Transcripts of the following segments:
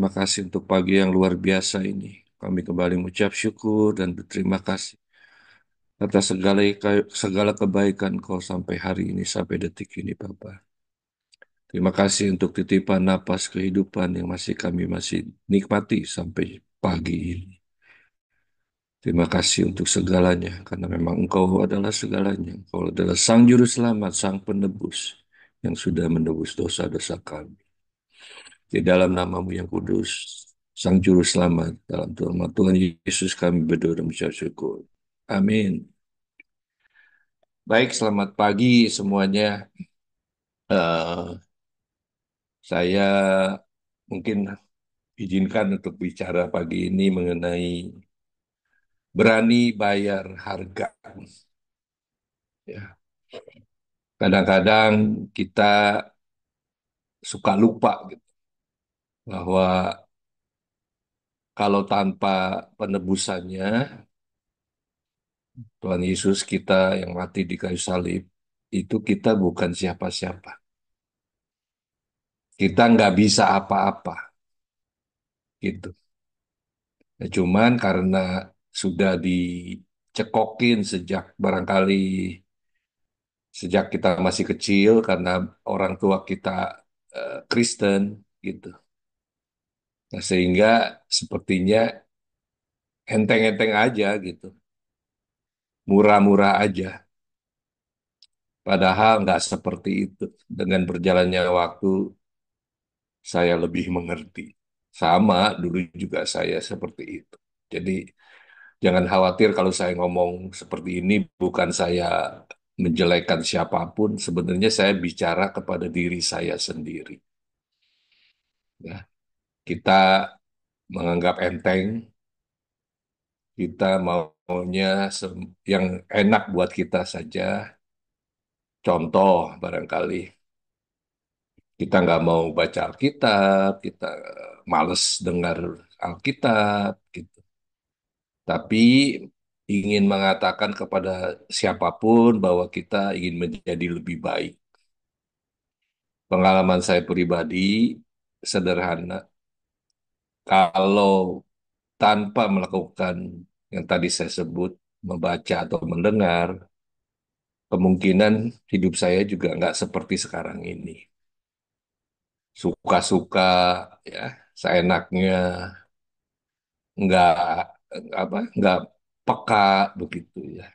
terima kasih untuk pagi yang luar biasa ini. Kami kembali mengucap syukur dan berterima kasih atas segala kebaikan Kau sampai hari ini, sampai detik ini, Bapa. Terima kasih untuk titipan napas kehidupan yang masih kami nikmati sampai pagi ini. Terima kasih untuk segalanya, karena memang Engkau adalah segalanya. Engkau adalah Sang Juru Selamat, Sang Penebus yang sudah menebus dosa-dosa kami. Di dalam namamu yang kudus, Sang Juru Selamat, dalam nama Tuhan Yesus kami berdoa dan mengucap syukur. Amin. Baik, selamat pagi semuanya. Eh, saya mungkin izinkan untuk bicara pagi ini mengenai berani bayar harga. Ya, kadang-kadang kita suka lupa gitu, bahwa kalau tanpa penebusannya, Tuhan Yesus kita yang mati di kayu salib, itu kita bukan siapa-siapa. Kita nggak bisa apa-apa, gitu. Nah, cuman karena sudah dicekokin sejak kita masih kecil, karena orang tua kita Kristen, gitu. Nah, sehingga sepertinya enteng-enteng aja, gitu. Murah-murah aja. Padahal nggak seperti itu. Dengan berjalannya waktu, saya lebih mengerti. Sama, dulu juga saya seperti itu. Jadi, jangan khawatir kalau saya ngomong seperti ini, bukan saya menjelekkan siapapun. Sebenarnya saya bicara kepada diri saya sendiri. Ya, kita menganggap enteng, kita maunya yang enak buat kita saja. Contoh, barangkali kita nggak mau baca Alkitab, kita males dengar Alkitab, gitu. Tapi ingin mengatakan kepada siapapun bahwa kita ingin menjadi lebih baik. Pengalaman saya pribadi sederhana, kalau tanpa melakukan yang tadi saya sebut, membaca atau mendengar, kemungkinan hidup saya juga nggak seperti sekarang ini. Suka-suka, ya, seenaknya, nggak nggak peka begitu ya.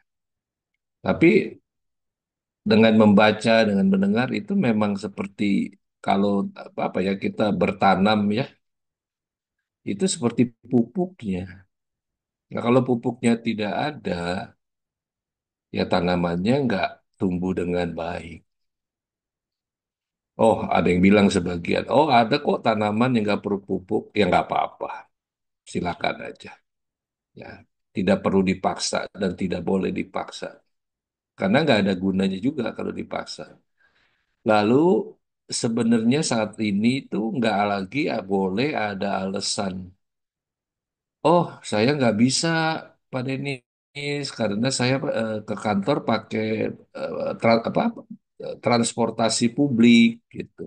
Tapi dengan membaca, dengan mendengar itu memang seperti kalau apa ya kita bertanam ya, itu seperti pupuknya. Nah, kalau pupuknya tidak ada, ya tanamannya nggak tumbuh dengan baik. Oh, ada yang bilang sebagian, oh ada kok tanaman yang nggak perlu pupuk, ya nggak apa-apa, silakan aja. Ya, tidak perlu dipaksa dan tidak boleh dipaksa, karena nggak ada gunanya juga kalau dipaksa. Lalu sebenarnya saat ini tuh nggak lagi boleh ada alasan. Oh, saya nggak bisa Pak Denis karena saya ke kantor pakai transportasi publik gitu.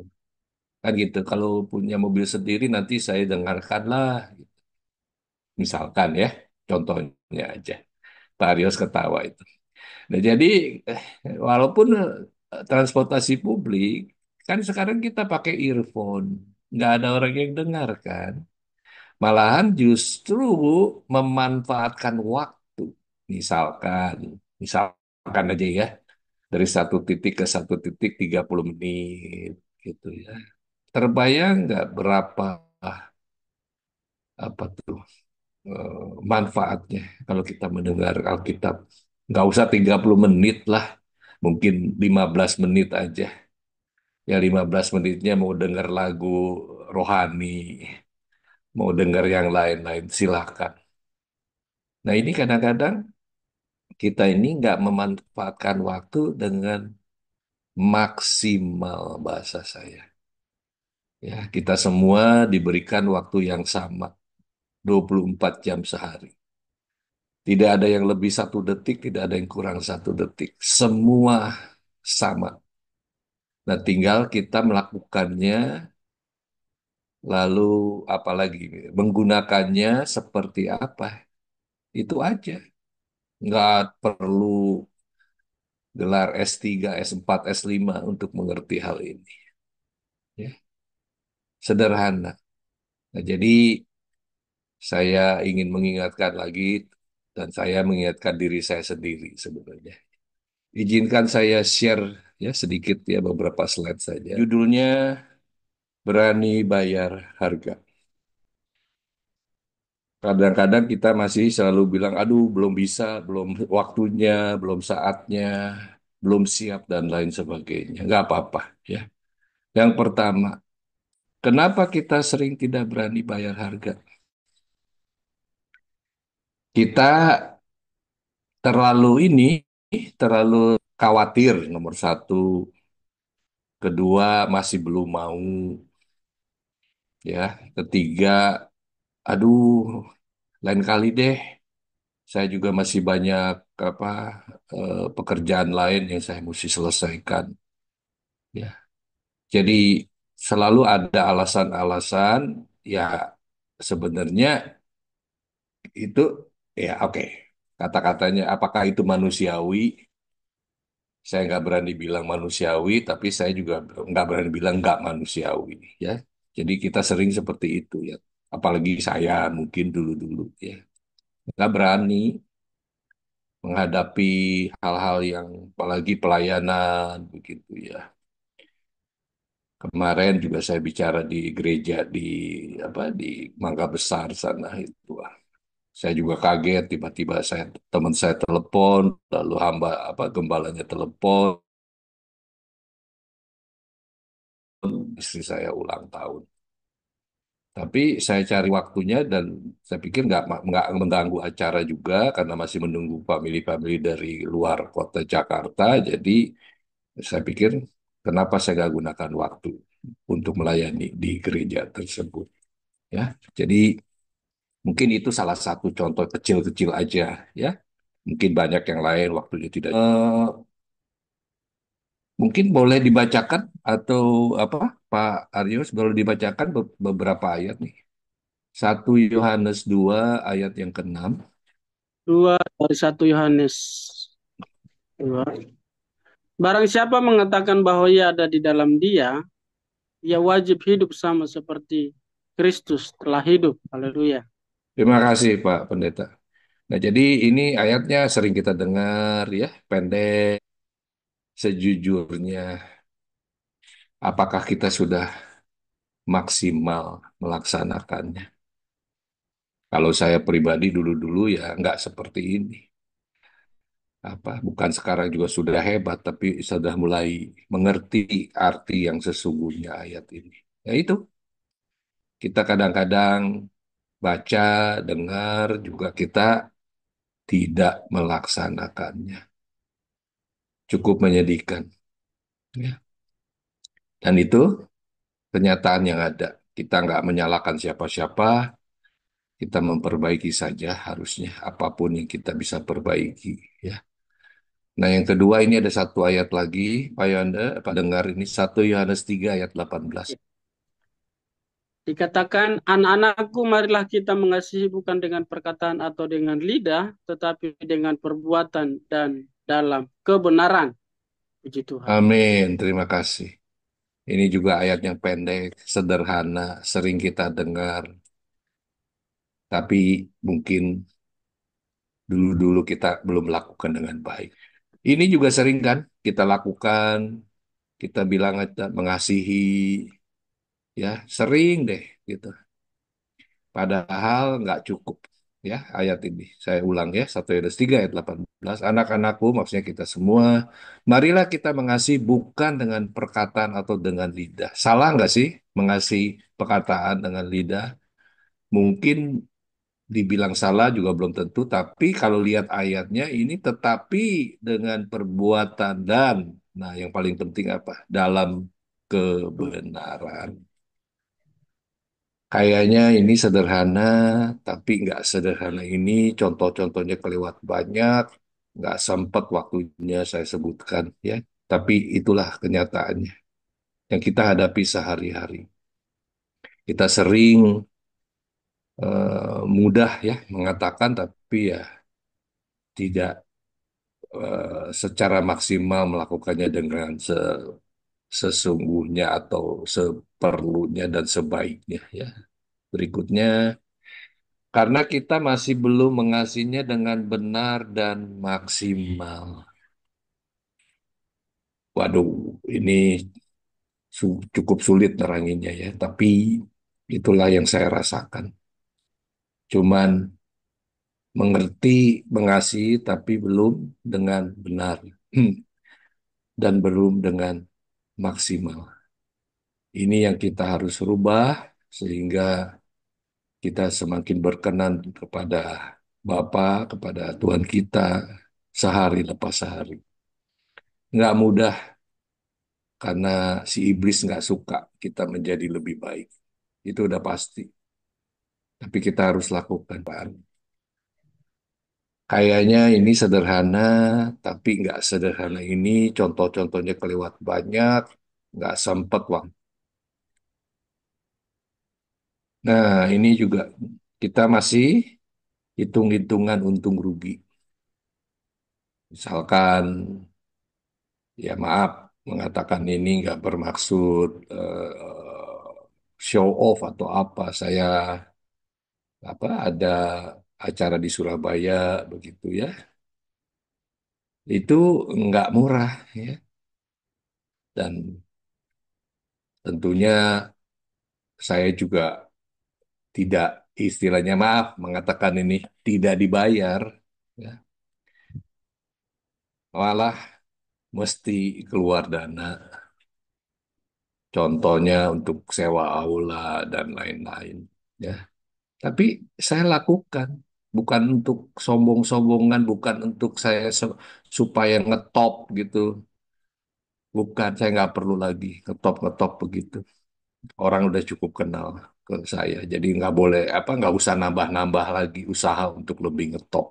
Kan gitu. Kalau punya mobil sendiri nanti saya dengarkanlah. Misalkan ya, contohnya aja. Pak Arios ketawa itu. Nah, jadi eh, walaupun transportasi publik, kan sekarang kita pakai earphone, nggak ada orang yang dengar kan. Malahan justru memanfaatkan waktu. Misalkan, misalkan aja ya, dari satu titik ke satu titik 30 menit gitu ya. Terbayang nggak berapa apa tuh manfaatnya kalau kita mendengar Alkitab. Nggak usah 30 menit lah, mungkin 15 menit aja. Ya 15 menitnya mau dengar lagu rohani, mau dengar yang lain-lain, silakan. Nah ini kadang-kadang kita ini nggak memanfaatkan waktu dengan maksimal bahasa saya. Ya, kita semua diberikan waktu yang sama, 24 jam sehari. Tidak ada yang lebih 1 detik, tidak ada yang kurang 1 detik. Semua sama. Nah, tinggal kita melakukannya lalu apalagi menggunakannya seperti apa, itu aja. Nggak perlu gelar S3, S4, S5 untuk mengerti hal ini. Ya, sederhana. Nah, jadi saya ingin mengingatkan lagi dan saya mengingatkan diri saya sendiri sebenarnya. Izinkan saya share ya sedikit ya beberapa slide saja. Judulnya Berani Bayar Harga. Kadang-kadang kita masih selalu bilang, aduh belum bisa, belum waktunya, belum saatnya, belum siap dan lain sebagainya. Nggak apa-apa ya. Yang pertama, kenapa kita sering tidak berani bayar harga? Kita terlalu ini, terlalu khawatir nomor satu, kedua masih belum mau, ya, ketiga, aduh lain kali deh, saya juga masih banyak apa pekerjaan lain yang saya mesti selesaikan, ya. Jadi selalu ada alasan-alasan, ya sebenarnya itu ya oke. Kata-katanya apakah itu manusiawi? Saya nggak berani bilang manusiawi, tapi saya juga nggak berani bilang nggak manusiawi, ya. Jadi kita sering seperti itu ya. Apalagi saya mungkin dulu-dulu ya nggak berani menghadapi hal-hal yang apalagi pelayanan begitu ya. Kemarin juga saya bicara di gereja di apa di Mangga Besar sana itu. Saya juga kaget tiba-tiba teman saya telepon, lalu gembalanya telepon, istri saya ulang tahun. Tapi saya cari waktunya dan saya pikir nggak mengganggu acara juga karena masih menunggu family-family dari luar kota Jakarta. Jadi saya pikir kenapa saya nggak gunakan waktu untuk melayani di gereja tersebut. Ya, jadi mungkin itu salah satu contoh kecil-kecil aja ya. Mungkin banyak yang lain waktunya tidak. Mungkin boleh dibacakan atau apa Pak Aryus boleh dibacakan beberapa ayat nih. 1 Yohanes 2 ayat yang ke-6. Dua dari 1 Yohanes 2. Barang siapa mengatakan bahwa ia ada di dalam dia, ia wajib hidup sama seperti Kristus telah hidup. Haleluya. Terima kasih Pak Pendeta. Nah, jadi ini ayatnya sering kita dengar ya, pendek. Sejujurnya, apakah kita sudah maksimal melaksanakannya? Kalau saya pribadi dulu-dulu ya nggak seperti ini. Bukan sekarang juga sudah hebat, tapi sudah mulai mengerti arti yang sesungguhnya ayat ini. Ya itu, kita kadang-kadang baca, dengar, juga kita tidak melaksanakannya. Cukup menyedihkan. Ya. Dan itu kenyataan yang ada. Kita nggak menyalahkan siapa-siapa, kita memperbaiki saja harusnya apapun yang kita bisa perbaiki. Ya. Nah yang kedua ini ada satu ayat lagi, Pak Yonda, Pak dengar ini 1 Yohanes 3 ayat 18. Dikatakan, anak-anakku, marilah kita mengasihi bukan dengan perkataan atau dengan lidah, tetapi dengan perbuatan dan dalam kebenaran. Puji Tuhan. Amin, terima kasih. Ini juga ayat yang pendek, sederhana, sering kita dengar, tapi mungkin dulu-dulu kita belum lakukan dengan baik. Ini juga sering kan kita lakukan, kita bilang kita mengasihi, ya sering deh gitu. Padahal nggak cukup ya ayat ini. Saya ulang ya, 1 Yohanes 3 ayat 18. Anak-anakku, maksudnya kita semua, marilah kita mengasihi bukan dengan perkataan atau dengan lidah. Salah nggak sih mengasihi perkataan dengan lidah? Mungkin dibilang salah juga belum tentu, tapi kalau lihat ayatnya ini tetapi dengan perbuatan dan, nah yang paling penting apa? Dalam kebenaran. Kayaknya ini sederhana, tapi nggak sederhana ini. Contoh-contohnya kelewat banyak, nggak sempat waktunya saya sebutkan ya. Tapi itulah kenyataannya yang kita hadapi sehari-hari. Kita sering mudah ya mengatakan, tapi ya tidak secara maksimal melakukannya dengan sesungguhnya atau seperlunya dan sebaiknya ya. Berikutnya, karena kita masih belum mengasihinya dengan benar dan maksimal. Waduh, ini cukup sulit neranginnya ya, tapi itulah yang saya rasakan. Cuman mengerti, mengasihi, tapi belum dengan benar dan belum dengan maksimal. Ini yang kita harus rubah sehingga kita semakin berkenan kepada Bapa, kepada Tuhan kita sehari lepas sehari. Nggak mudah karena si iblis nggak suka kita menjadi lebih baik. Itu udah pasti. Tapi kita harus lakukan, Pak Armi. Kayaknya ini sederhana, tapi nggak sederhana ini. Contoh-contohnya kelewat banyak, nggak sempet waktu. Nah, ini juga kita masih hitung-hitungan untung rugi. Misalkan, ya maaf, mengatakan ini nggak bermaksud show off atau apa. Saya ada acara di Surabaya begitu ya. Itu nggak murah ya. Dan tentunya saya juga tidak istilahnya maaf mengatakan ini tidak dibayar ya. Malah mesti keluar dana. Contohnya untuk sewa aula dan lain-lain ya. Tapi saya lakukan bukan untuk sombong-sombongan, bukan untuk saya supaya ngetop gitu. Bukan, saya nggak perlu lagi ngetop-ngetop begitu. Orang udah cukup kenal ke saya, jadi nggak boleh nggak usah nambah-nambah lagi usaha untuk lebih ngetop.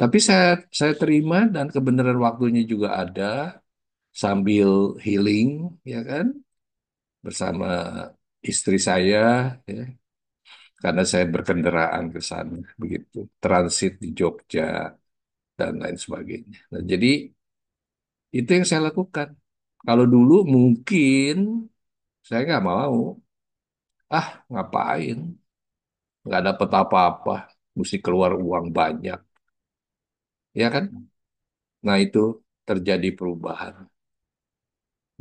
Tapi saya terima dan kebenaran waktunya juga ada sambil healing, ya kan, bersama istri saya, ya, karena saya berkendaraan ke sana, begitu, transit di Jogja dan lain sebagainya. Nah, jadi itu yang saya lakukan. Kalau dulu mungkin saya nggak mau, ngapain, nggak dapat apa-apa, mesti keluar uang banyak, ya kan? Nah itu terjadi perubahan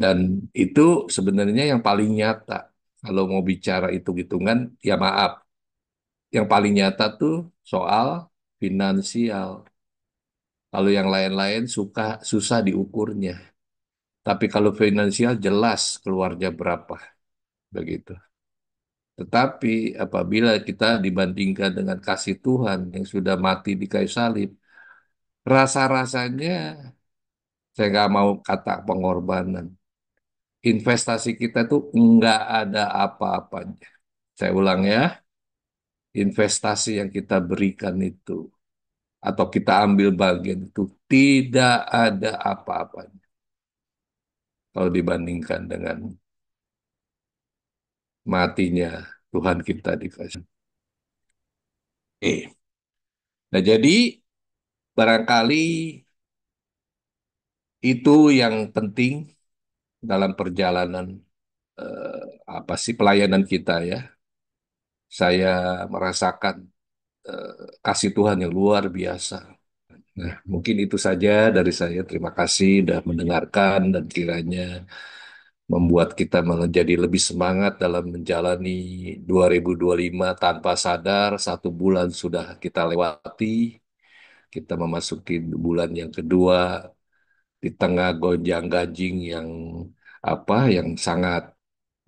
dan itu sebenarnya yang paling nyata. Kalau mau bicara hitung-hitungan, ya maaf, yang paling nyata tuh soal finansial. Kalau yang lain-lain susah diukurnya. Tapi kalau finansial jelas keluarnya berapa, begitu. Tetapi apabila kita dibandingkan dengan kasih Tuhan yang sudah mati di kayu salib, rasa-rasanya saya nggak mau kata pengorbanan. Investasi kita tuh nggak ada apa-apanya. Saya ulang ya, investasi yang kita berikan itu atau kita ambil bagian itu tidak ada apa-apanya kalau dibandingkan dengan matinya Tuhan kita di kasih. Nah jadi barangkali itu yang penting dalam perjalanan eh, pelayanan kita ya. Saya merasakan kasih Tuhan yang luar biasa. Nah, mungkin itu saja dari saya. Terima kasih sudah mendengarkan dan kiranya membuat kita menjadi lebih semangat dalam menjalani 2025 tanpa sadar 1 bulan sudah kita lewati. Kita memasuki bulan yang kedua di tengah gonjang-ganjing yang sangat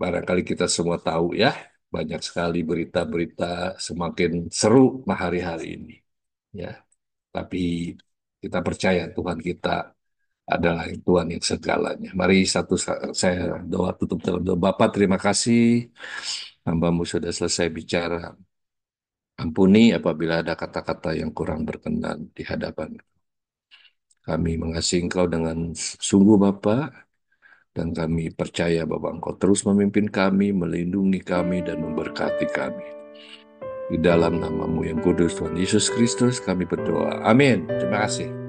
barangkali kita semua tahu ya. Banyak sekali berita-berita semakin seru hari-hari ini. Ya, tapi kita percaya Tuhan kita adalah Tuhan yang segalanya. Mari saya doa tutup dalam doa. Bapak, terima kasih. Hambamu sudah selesai bicara. Ampuni apabila ada kata-kata yang kurang berkenan di hadapan. Kami mengasihi Engkau dengan sungguh Bapa Dan kami percaya bahwa Engkau terus memimpin kami, melindungi kami, dan memberkati kami. Di dalam nama-Mu yang kudus, Tuhan Yesus Kristus, kami berdoa. Amin. Terima kasih.